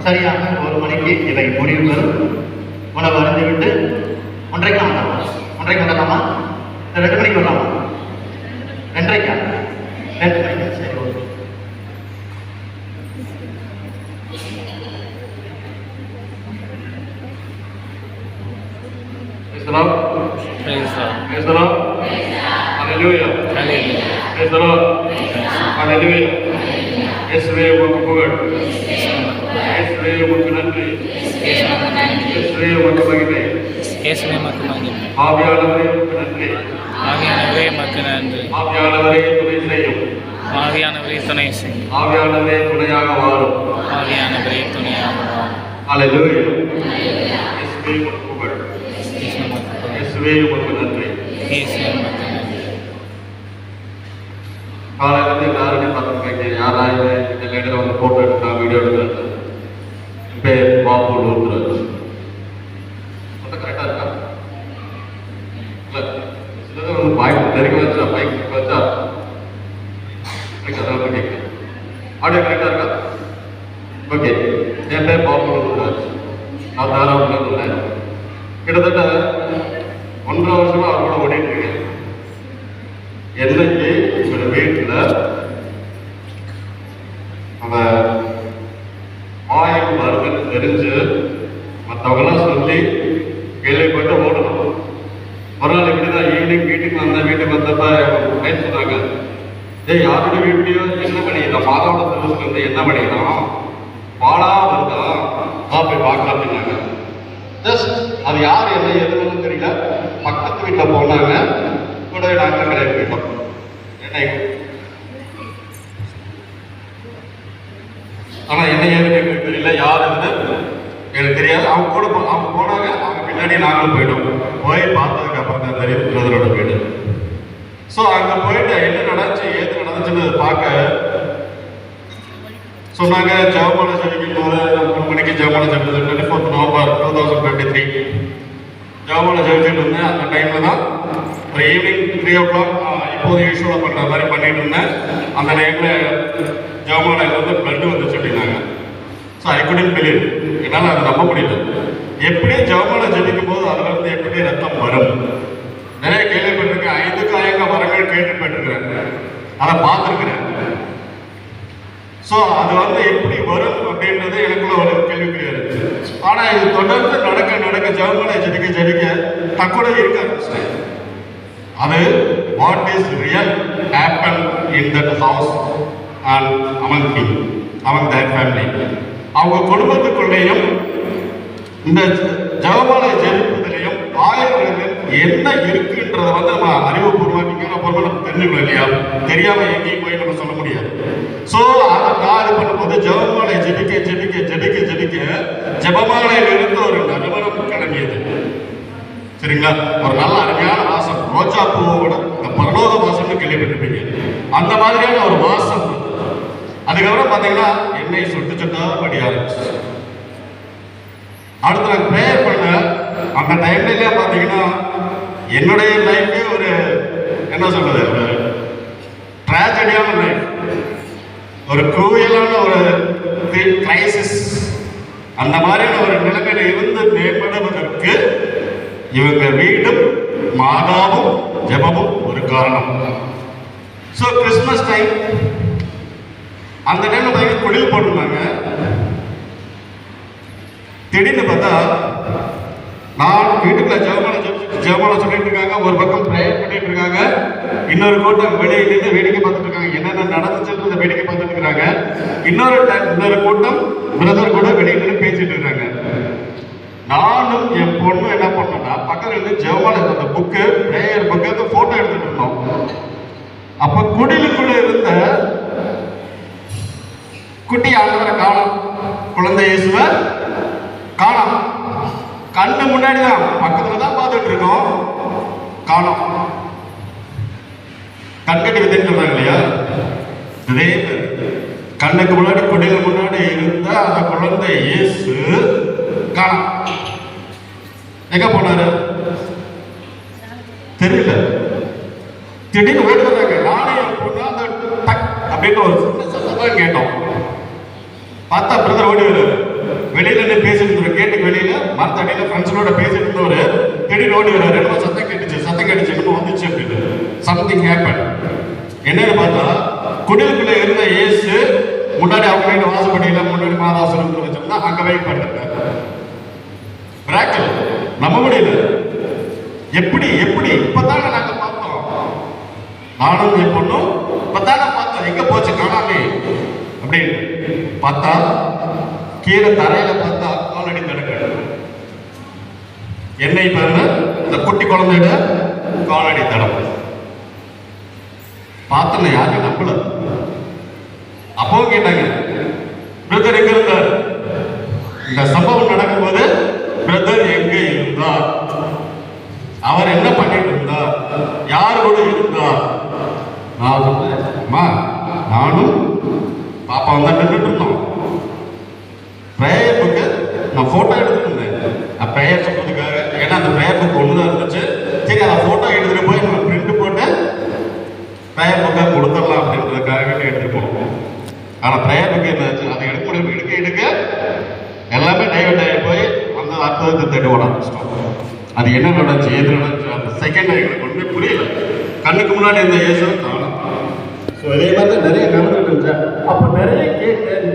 சரியாக 1 மணிக்கு இவை முடிவு பெறும். உணவு அறிந்துவிட்டு 1:30 வந்துடலாம். 1:30 வரலாமா? 2 மணிக்கு வரலாமா? 2:30 2 மணிக்கு. சரி, okay. Praise the Lord. Hallelujah. Praise the Lord. Hallelujah. இயேசுவே உமக்கு புகழ். இயேசுவே உமக்கு நன்றி. இயேசுவே உமக்கு மகிமை. இயேசுவே உமக்கு மகிமை. ஆவியானவரே உமக்கு நன்றி. ஆவியானவரே உமக்கு நன்றி. ஆவியானவரே துணை செய்யும். ஆவியானவரே துணை செய்யும். ஆவியானவரே துணையாக வாரும். ஆவியானவரே துணையாக வாரும். ஹalleluya. இயேசுவே உமக்கு புகழ். இயேசுவே உமக்கு நன்றி. இயேசுவே உமக்கு நன்றி. காலையிலேருந்து எல்லாருமே பார்த்துருக்காங்க. யாராவது இந்த லேடில் வந்து ஃபோட்டோ எடுக்கிறா, வீடியோ எடுக்கிறது. என் பேர் பாபு லூத்ராஜ். மட்டும் கரெக்டாக இருக்கா? இல்லை, சிலர் வந்து பைக் நெருங்கி வச்சா, பைக் வச்சா அதெல்லாம் கேட்குறேன். ஆடியோ கரெக்டாக இருக்கா? ஓகே. என் பேர் பாபு லூத்ராஜ். நான் தாராபுரம் இருந்தேன். கிட்டத்தட்ட 1.5 வருஷமாக அவர் கூட ஓடிட்டு இருக்கேன். என்னைக்கு இவங்க வீட்டில் அவன் ஆயுள் வருதுன்னு தெரிஞ்சு மற்றவங்களாம் சொல்லி கேள்விப்பட்டு ஓடணும். ஒரு நாள் இப்படி தான் ஈவினிங் வீட்டுக்கு வந்தப்ப மைண்ட் சொன்னாங்க, ஏய் யாரோட வீட்லையோ என்ன பண்ணிக்கலாம், மாதாவோட சர்வீஸ்ல இருந்து என்ன பண்ணிக்கலாம், பாலா வருதா போய் பார்க்கலாம் அப்படின்னாங்க. ஜஸ்ட் அது யார் என்ன எதுன்னு தெரியல. பக்கத்து வீட்டில் போனாங்க, கூட நாங்கள் கிடையாது போயிட்டோம். என்ன ஆனால் என்ன ஏதுன்னு எங்களுக்கு தெரியல, யார் எதுன்னு எனக்கு தெரியாது. அவங்க கூட அவங்க போனாங்க, அவங்க பின்னாடி நாங்களும் போயிட்டோம். போய் பார்த்ததுக்கு அப்புறம் தான் தெரியும் பிரதரோட வீடு. ஸோ அங்கே போயிட்டு என்ன நடந்துச்சு ஏது நடந்துச்சுன்னு பார்க்க சொன்னாங்க. ஜெபமாலை ஜெபிக்கும் போது 3 மணிக்கு ஜெபமாலை ஜெபிச்சது 24 நவம்பர் 2023 ஜெபமாலை ஜெபிச்சுட்டு இருந்தேன். அந்த டைம்ல தான் ஒரு ஈவினிங் 3 o'clock இப்போது யூஸ்வலாக பண்ணுற மாதிரி பண்ணிட்டு இருந்தேன். அந்த டைம்ல ஜெபமாலையில் வந்து பிளட் வந்துச்சு அப்படின்னாங்க. So I couldn't believe. என்னால் அதை நம்ப முடியல. எப்படி ஜெபமாலை ஜெபிக்கும் போது அதுல இருந்து எப்படி ரத்தம் வரும்? நிறைய கேள்விப்பட்டிருக்கேன். 5 காயங்க வரங்கள் கேள்விப்பட்டிருக்கிறேன், அதை பார்த்துருக்கிறேன். ஸோ அது வந்து எப்படி வரும் அப்படின்றது எனக்குள்ள ஒரு கேள்விக்குறியா இருந்துச்சு. ஆனால் இது தொடர்ந்து நடக்க ஜெபமாலை ஜெபிக்க தக்கூட இருக்க ஆரம்பிச்சிட்டேன். அது what is real happen in that house and among him, among that family. அவங்க குடும்பத்துக்குள்ளேயும் இந்த ஜெபமாலை ஜெபிப்பதிலையும் ஆயிரங்களில் என்ன இருக்குன்றதை வந்து நம்ம அறிவுபூர்வமாக நம்ம தெரிஞ்சுக்கணும் இல்லையா? தெரியாம எங்கேயும் போய் நம்ம சொல்ல முடியாது. ஸோ அதை நான் இது பண்ணும்போது ஜெபமாலை ஜெபிக்க ஜெபமாலையிலிருந்து ஒரு நறுமணம் கிளம்பியது. சரிங்களா? ஒரு நல்ல அருமையான வாசம், ரோஜா பூவோட இந்த பரலோக வாசம்னு கேள்விப்பட்டிருப்பீங்க. அந்த மாதிரியான ஒரு வாசம். அதுக்கப்புறம் பார்த்தீங்கன்னா எண்ணெய் சொட்டா படி ஆரம்பிச்சு. அடுத்து நான் ப்ரேயர் பண்ண அந்த டைம்ல பார்த்தீங்கன்னா என்னுடைய லைஃபே ஒரு என்ன சொல்றது, ஒரு ட்ராஜடியான லைஃப், ஒரு குவியலான ஒரு கிரைசிஸ். அந்த மாதிரியான ஒரு நிலைமையில இருந்து மேம்படுவதற்கு இவங்க வீடும் மாதாவும் ஜெபமும் ஒரு காரணம். ஸோ கிறிஸ்மஸ் டைம் அந்த டைம்ல பார்த்தீங்கன்னா குடில் போட்டிருந்தாங்க. திடீர்னு பார்த்தா நான் வீட்டுக்குள்ள ஜெபமாலை சொல்லிட்டு இருக்காங்க, ஒரு பக்கம் ப்ரேயர் பண்ணிட்டு இருக்காங்க, இன்னொரு கூட்டம் வெளியில இருந்து வேடிக்கை பார்த்துட்டு இருக்காங்க, என்னென்ன நடந்துச்சுன்றத வேடிக்கை பார்த்துட்டு இருக்காங்க. இன்னொரு கூட்டம் பிரதர் கூட வெளியில இருந்து பேசிட்டு இருக்காங்க. நானும் என் பொண்ணும் என்ன பண்ணோம்னா பக்கத்துல இருந்து ஜெபமாலை அந்த புக்கு ப்ரேயர் புக்கு போட்டோ எடுத்துட்டு இருந்தோம். அப்ப குடிலுக்குள்ள இருந்த குட்டி ஆண்டவரை காணோம், குழந்தை இயேசுவை காணோம். கண்ணு முன்னாடி தான் பக்கத்துல தான் பார்த்துட்டு இருக்கோம், காணோம். கண்கட்டி விதைன்னு சொல்றாங்க இல்லையா? கண்ணுக்கு முன்னாடி குடில முன்னாடி இருந்த அந்த குழந்தை இயேசு காணோம். எங்க போனாரு தெரியல. திடீர்னு ஓடி வர்றாங்க. நானே என் பொண்ணு அந்த டக் அப்படின்னு ஒரு சின்ன சத்தம் கேட்டோம். பார்த்தா பிரதர் ஓடி வருவாரு. மரத்தடியில ஃப்ரெண்ட்ஸோட பேசிட்டு இருந்தவர் திடீர்னு ஓடி வர்றாரு. என்னமோ சத்தம் கேட்டுச்சு என்னமோ வந்துச்சு அப்படின்னு. Something happen. என்னன்னு பார்த்தா குடிலுக்குள்ள இருந்த இயேசு முன்னாடி அவங்க வீட்டு வாசப்படியில முன்னாடி மாதாசனம் வச்சிருந்தா அங்க வெயிட் பண்ணிருக்காரு. மிராக்கிள். நம்ப முடியல. எப்படி இப்பதானே நாங்க பார்த்தோம், நானும் என் பொண்ணும் இப்பதானே பார்த்தோம், எங்க போச்சு காணாமே அப்படின்னு பார்த்தா கீழே தரையில பார்த்தா காலடி தடங்கள். என்னை பாருங்க, இந்த குட்டி குழந்தையோட காலடி தடம் பார்த்தல. யாரும் நம்பல. அப்போ கேட்டாங்க, பிரதர் எங்க இருந்தார்? இந்த சம்பவம் நடக்கும்போது பிரதர் எங்க இருந்தார்? அவர் என்ன பண்ணிட்டு இருந்தார்? யார் கூட இருந்தார்? நான் சொன்னேன், அம்மா நானும் பாப்பா வந்தா நின்றுட்டு இருந்தோம். ப்ரேயர் புக்கு நான் போட்டோ எடுத்துட்டு இருந்தேன். ப்ரேயர் சொல்றதுக்காக. ஏன்னா அந்த ப்ரேயர் புக் ஒண்ணுதான் இருந்துச்சு. சரி அதை போட்டோ எடுத்துட்டு போய் நம்ம பிரிண்ட் போட்டு ப்ரேயர் புக்காக கொடுத்துடலாம் அப்படின்றதுக்காக எடுத்துட்டு போனோம். ஆனா ப்ரேயர் புக் என்னாச்சு, அதை எடுக்க முடியும். எடுக்க எல்லாமே டைவர்ட் ஆகி போய் அந்த அற்புதத்தை தேடி ஓட ஆரம்பிச்சிட்டோம். அது என்ன நடந்துச்சு, எது நடந்துச்சு, அந்த செகண்ட் எங்களுக்கு ஒன்றுமே புரியல. கண்ணுக்கு முன்னாடி இருந்த இயேசு காணும். ஸோ இதே மாதிரி தான் நிறைய நடந்துட்டு இருந்துச்சு. அப்போ நிறைய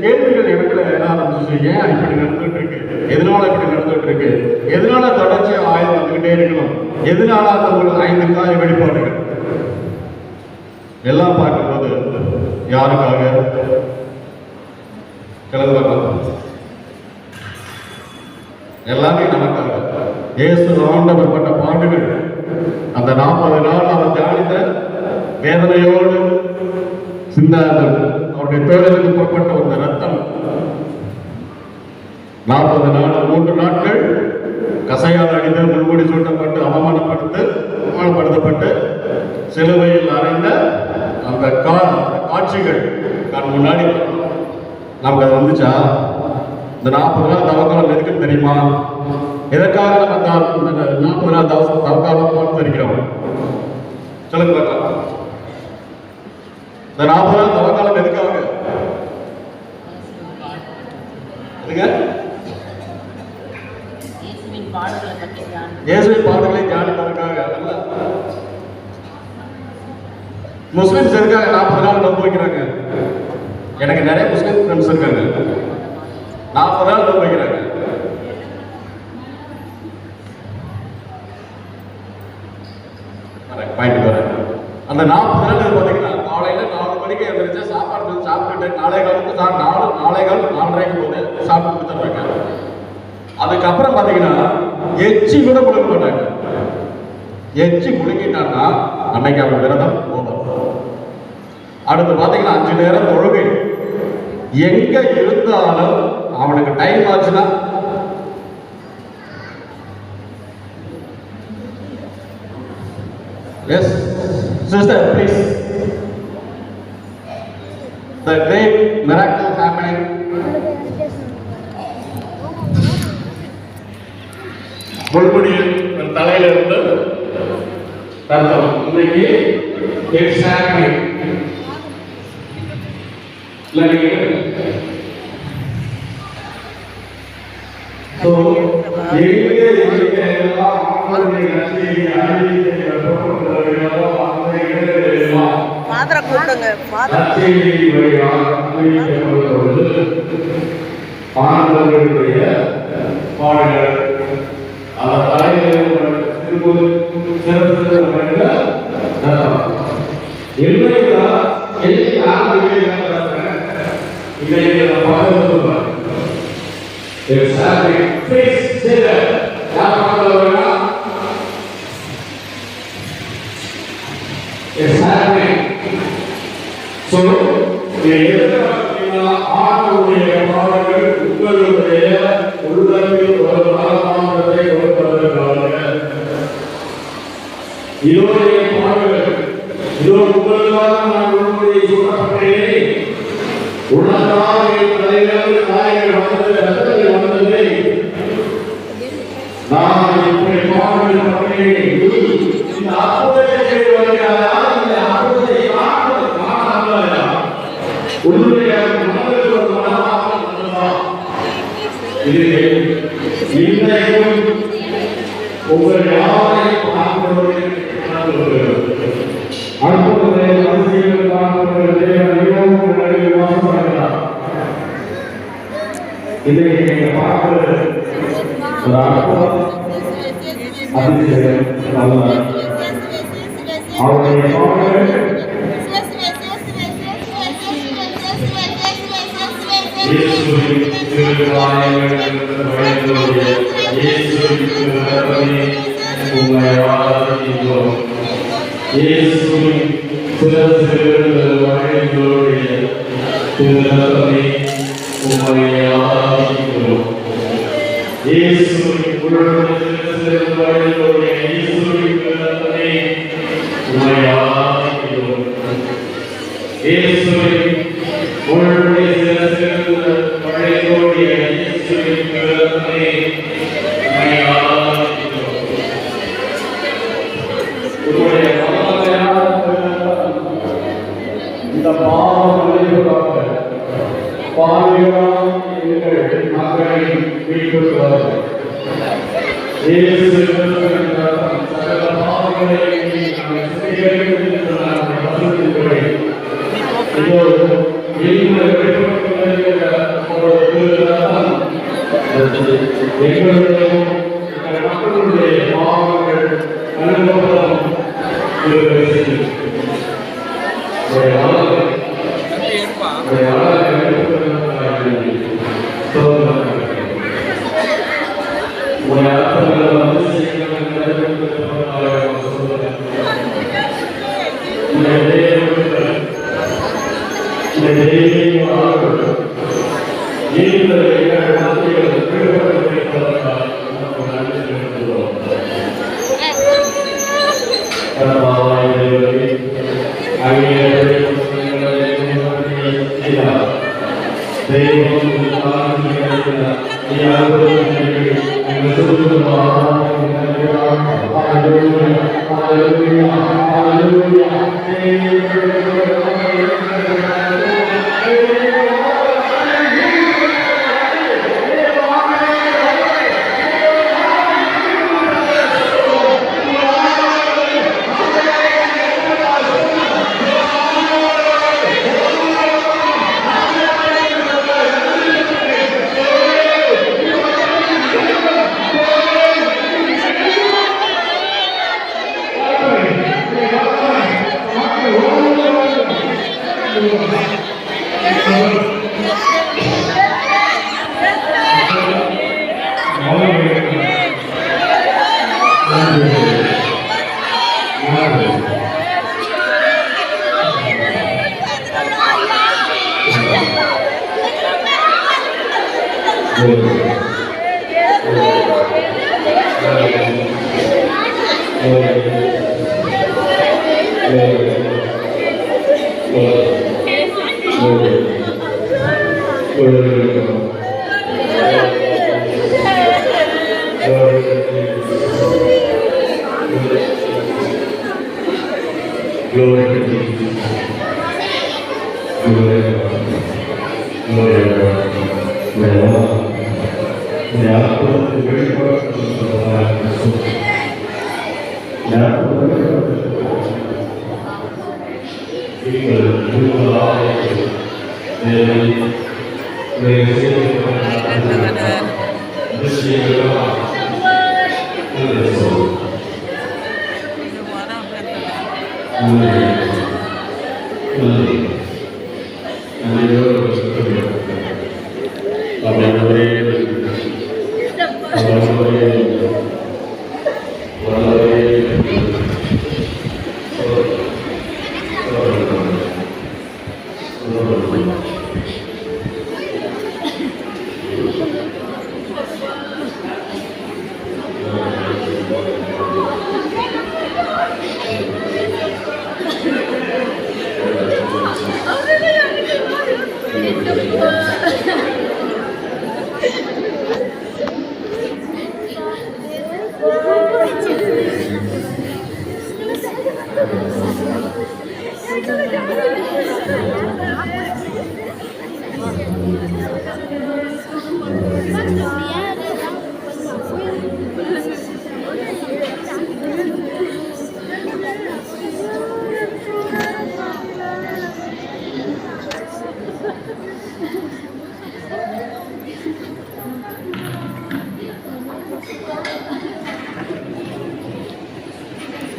கேள்விகள் இடத்துல என்ன ஆரம்பிச்சு, ஏன் இப்படி நடந்துட்டு இருக்கு, எதனால இப்படி நடந்துட்டு இருக்கு, எதனால தொடர்ச்சி ஆய்வு வந்துகிட்டே இருக்கணும், எதனால அந்த 5 காய வெளிப்பாடுகள் எல்லாம் பார்க்கும்போது யாருக்காக கிளம்புறாங்க? எல்லாமே நமக்காக. இயேசு ஆண்டவர் பட்ட பாடுகள், அந்த 40 நாள் அவர் தியானித்த வேதனையோடு சிந்தார்கள், அவருடைய தோழருக்கு புறப்பட்ட அந்த ரத்தம், 40 நாள் 3 நாட்கள் கசையால் அடித்து முள்முடி சூட்டப்பட்டு அவமானப்படுத்தப்பட்டு சிலுவையில் அறைந்த அந்த காட்சிகள் கண் முன்னாடி நமக்கு அது வந்துச்சா? இந்த 40 நாள் தவக்காலம் எதுக்குன்னு தெரியுமா? எதற்காக நம்ம இந்த 40 நாள் தவக்காலம் பார்த்திருக்கிறோம்? சொல்லுங்க பார்க்கலாம். இந்த 40 நாள் தவக்காலம் எதுக்காக? இயேசுவின் பாடுகளை தியானிப்பதற்காக. முஸ்லிம்ஸ் எதுக்காக 40 நாள் நோன்பு வைக்கிறாங்க? எனக்கு நிறைய முஸ்லிம் ஃப்ரெண்ட்ஸ் இருக்காங்க. 40 நாள் நோன்பு வைக்கிறாங்க. பாயிண்ட் வரேன். அந்த 40 நாள் பார்த்தீங்கன்னா காலையில 4 மணிக்கு எழுந்திரிச்சு சாப்பாடு சாப்பிட்டுட்டு நாளை காலத்துக்கு 4:30 போது சாப்பிட்டு கொடுத்துட்றாங்க. அதுக்கப்புறம் பார்த்தீங்கன்னா எச்சி கூட முழுக்க மாட்டாங்க. எச்சி முழுங்கிட்டான்னா அன்னைக்கு அவன் விரதம் போதும். அடுத்து பார்த்தீங்கன்னா 5 நேரம் தொழுகை. எங்க இருந்தாலும் அவனுக்கு டைம் ஆச்சுன்னா yes sister please, the great miracle happening. முள்முடியில் தலையில இருந்து ரத்தம் இன்னைக்கு இட்ஸ் ஹேப்பனிங். So, மாத்திரை கூட்டுங்க. பாடுகளுடைய பாடுகள் அந்த தலையில் It's happening. Please say that. It's happening. So, ஆணுடைய பாடங்கள் உங்களுடைய உள்ளத்தில் ஒரு ஆனந்தத்தை கொடுப்பதற்காக இதோடைய பாடங்கள் இதோ உங்களுக்காக நான் உங்களுடைய சொல்லப்பட்டேன். உள்ளதாக தலைவர் நாயகர் வந்தது ரத்தத்தில் வந்தது. நான் இப்படி பாடங்கள் பண்ணேன். இந்த அற்புதத்தை செய்து வருகிறாரா? இந்த அற்புதத்தை காணாமலையா? உன்னுடைய மனதில் ஒரு மனமாக வந்ததா? இது இன்றைக்கும் உங்கள் யாரையும் பார்ப்பவர்கள் அற்புதத்தை அரசியல் பார்ப்பவர்கள் தேவன் மிகவும் உங்களை வாசப்படுகிறார். இன்றைக்கு நீங்கள் பார்ப்பது ஒரு அற்புதம், அதிசயம், நல்ல அவருடைய பாடல்கள் இயேசுவின் திருநாமத்தில் வழிந்தோடிய இயேசுவின் திருநாமமே உம்மை ஆராதிக்கிறோம். இயேசுவின் திருநாமத்தில் வழிந்தோடிய திருநாமமே உம்மை ஆராதிக்கிறோம். இயேசுவின் திருநாமத்தில் வழிந்தோடிய இயேசுவின் திருநாமமே உம்மை ஆராதிக்கிறோம். இயேசுவின் உங்களுடைய சிறந்த பழையோடைய இயேசுவின் பிறந்தமே உம்மை ஆராதிக்கிறோம். உங்களுடைய மகத்தான இந்த பாவங்களுக்காக பாவிகளான எங்கள் மக்களை மீட்கிறார்கள். இயேசு கிறிஸ்துவின் ரத்தம் சகல பாவங்களையும் நாங்கள் சுத்திகரிக்கின்றன வசதிகளை மக்களுடைய பாவங்கள் அனுபவம்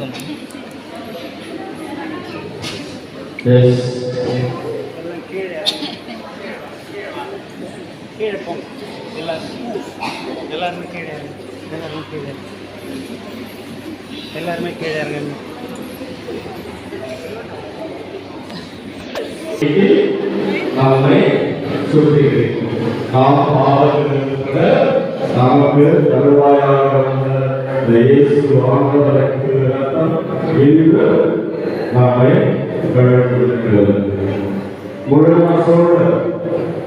போதும். எஸ் கீழே போங்க. எல்லாருமே கீழே இறங்க. எல்லாருமே கீழே இறங்க. நம்மை சுத்திகரிக்கும். நாம் பாவத்திலிருந்து நமக்கு தருவாயாக வந்த இந்த இயேசு ஆண்டவருக்கு இரத்தம் இன்று நம்மை கழுவிக்கிறது. முழு மனசோடு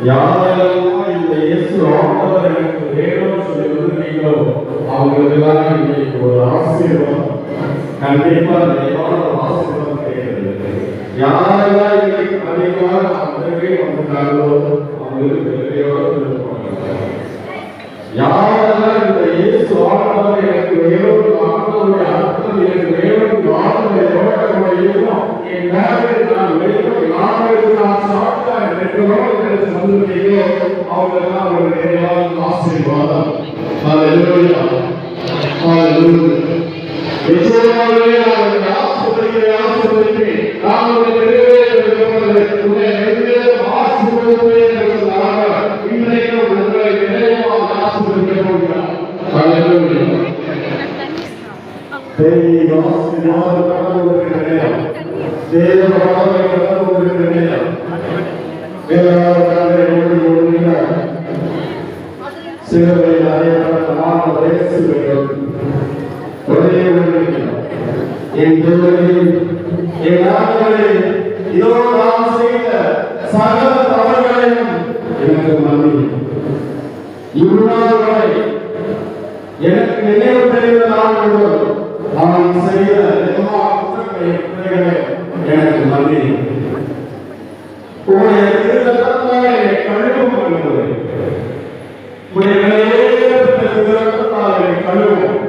யாரெல்லாம் இந்த இயேசு ஆண்டவர் எனக்கு வேணும் சொல்லி விரும்புகிறீங்களோ அவங்களுக்கெல்லாம் இன்னைக்கு ஒரு ஆசீர்வாதம் கண்டிப்பா தெய்வான ஒரு ஆசீர்வாதம் கிடைக்கிறது. யாரெல்லாம் இன்னைக்கு அதிகமாக அவர்களே வந்துட்டாங்களோ அவங்களுக்கு வெற்றியோடு இருப்பாங்க. யாரெல்லாம் இந்த இயேசு ஆண்டவர் எனக்கு வேணும், ஆண்டவருடைய அர்த்தம் எனக்கு வேணும், ஆண்டவரை நோக்கக்கூடிய என் நேரத்தில் நான் வேணும், நான் சாப்பிட்டா எனக்கு வந்துட்டீங்களோ அவங்களுக்கெல்லாம் ஒரு நிறைவான ஆசீர்வாதம். ஹல்லேலூயா, ஹல்லேலூயா. நிச்சயமாகவே நான் ஆசீர்வதிப்பேன். நான் ஒரு நிறைவேற்றுவதை ஆசீர்வதிப்பேன் என்று சொன்னார்கள். இன்றைக்கு உங்களை நிறைவாக ஆசீர்வதிக்க போகிறார். ஹல்லேலூயா. தேவ ஆசீர்வாதம் ஒரு நிறையம். தேவ ஆசீர்வாதம் ஒரு நிறையம். வேளாண்மை ஓடுகிறார். சிறுவை அறியப்பட்டமான வயசுகள் ஒரே என் தேவனையும் என் ஆண்களையும் இதோ நான் செய்த சகல தவறுகளையும் எனக்கு மன்னியும். இவ்வாறு வரை எனக்கு நினைவு தெரிந்த நாள் முழுவதும் நான் செய்த எல்லா குற்றங்களை எனக்கு மன்னியும். உங்களுடைய திருத்தத்தால் என்னை கழுவும் என்பது உங்களுடைய விலையேறப்பட்ட திருத்தத்தால் என்னை கழுவும்.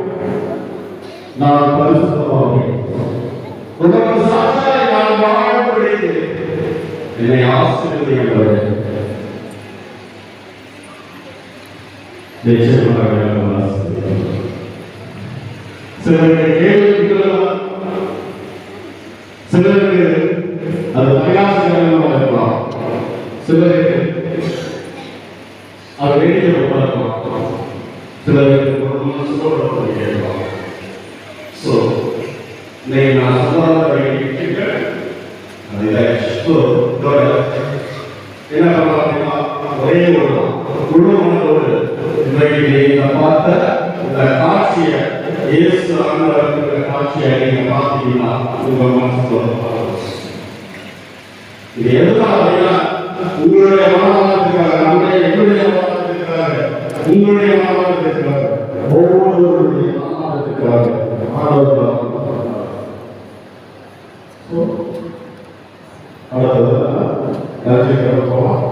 நான் பரிசுத்தமாவேன். உமக்கு சாட்சியாய் நான் வாழப்படுகிறது. என்னை ஆசீர்வதியுங்கள். நிச்சயமாக சிலருக்கு கேள்வி, சிலருக்கு அது பிரயாசமாக இருக்கலாம், சிலருக்கு அது வெளியே இருக்கலாம், சிலருக்கு ஒரு மனசோடு கேட்கலாம். ஸோ நான் சொல்லாத என்ன பண்ணலாம்? ஒரே ஒரு முழு மனதோடு இன்றைக்கு நீங்க பார்த்த இந்த காட்சியை, இயேசு ஆண்டவருக்கு காட்சியை நீங்க பார்த்தீங்கன்னா உங்க மனசு இது எதுக்காக? உங்களுடைய மாணவர்களுக்காக, நம்முடைய என்னுடைய மாணவர்களுக்காக, உங்களுடைய மாணவர்களுக்காக, ஒவ்வொருவருடைய மாணவர்களுக்காக ஆண்டவர் அடுத்தது போகலாம்.